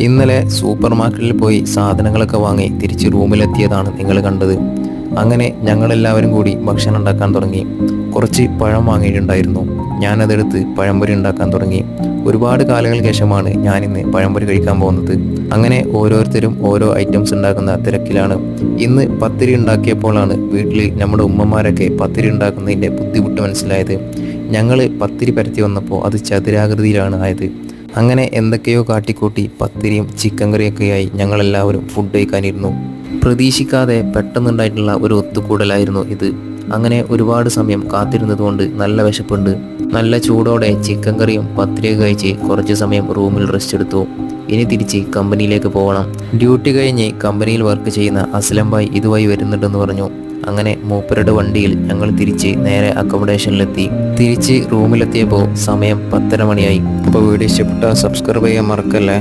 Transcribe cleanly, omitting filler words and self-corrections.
ഇന്നലെ സൂപ്പർ മാർക്കറ്റിൽ പോയി സാധനങ്ങളൊക്കെ വാങ്ങി തിരിച്ച് റൂമിലെത്തിയതാണ് നിങ്ങൾ കണ്ടത്. അങ്ങനെ ഞങ്ങളെല്ലാവരും കൂടി ഭക്ഷണം ഉണ്ടാക്കാൻ തുടങ്ങി. കുറച്ച് പഴം വാങ്ങിയിട്ടുണ്ടായിരുന്നു. ഞാനതെടുത്ത് പഴംപൊരി ഉണ്ടാക്കാൻ തുടങ്ങി. ഒരുപാട് കാലങ്ങൾക്ക് ശേഷമാണ് ഞാനിന്ന് പഴംപൊരി കഴിക്കാൻ പോകുന്നത്. അങ്ങനെ ഓരോരുത്തരും ഓരോ ഐറ്റംസ് ഉണ്ടാക്കുന്ന തിരക്കിലാണ്. ഇന്ന് പത്തിരി ഉണ്ടാക്കിയപ്പോഴാണ് വീട്ടിൽ നമ്മുടെ ഉമ്മമാരൊക്കെ പത്തിരി ഉണ്ടാക്കുന്നതിൻ്റെ ബുദ്ധിമുട്ട് മനസ്സിലായത്. ഞങ്ങൾ പത്തിരി പരത്തി വന്നപ്പോൾ അത് ചതുരാകൃതിയിലാണ് ആയത്. അങ്ങനെ എന്തൊക്കെയോ കാട്ടിക്കൂട്ടി പത്തിരിയും ചിക്കൻ കറിയൊക്കെയായി ഞങ്ങളെല്ലാവരും ഫുഡ് കഴിക്കാനിരുന്നു. പ്രതീക്ഷിക്കാതെ പെട്ടെന്നുണ്ടായിട്ടുള്ള ഒരു ഒത്തുകൂടലായിരുന്നു ഇത്. അങ്ങനെ ഒരുപാട് സമയം കാത്തിരുന്നതുകൊണ്ട് നല്ല വിശപ്പുണ്ട്. നല്ല ചൂടോടെ ചിക്കൻ കറിയും പത്തിരിയൊക്കെ കഴിച്ച് കുറച്ച് സമയം റൂമിൽ റെസ്റ്റ് എടുത്തു. ഇനി തിരിച്ച് കമ്പനിയിലേക്ക് പോകണം. ഡ്യൂട്ടി കഴിഞ്ഞ് കമ്പനിയിൽ വർക്ക് ചെയ്യുന്ന അസ്ലം ഭായ് ഇതുവഴി വരുന്നുണ്ടെന്ന് പറഞ്ഞു. അങ്ങനെ മൂപ്പരുടെ വണ്ടിയിൽ ഞങ്ങൾ തിരിച്ച് നേരെ അക്കോമഡേഷനിലെത്തി. തിരിച്ച് റൂമിലെത്തിയപ്പോൾ സമയം 10:30 മണിയായി. അപ്പോൾ വീഡിയോ ഇഷ്ടപ്പെട്ടാൽ സബ്സ്ക്രൈബ് ചെയ്യാൻ മറക്കല്ലേ.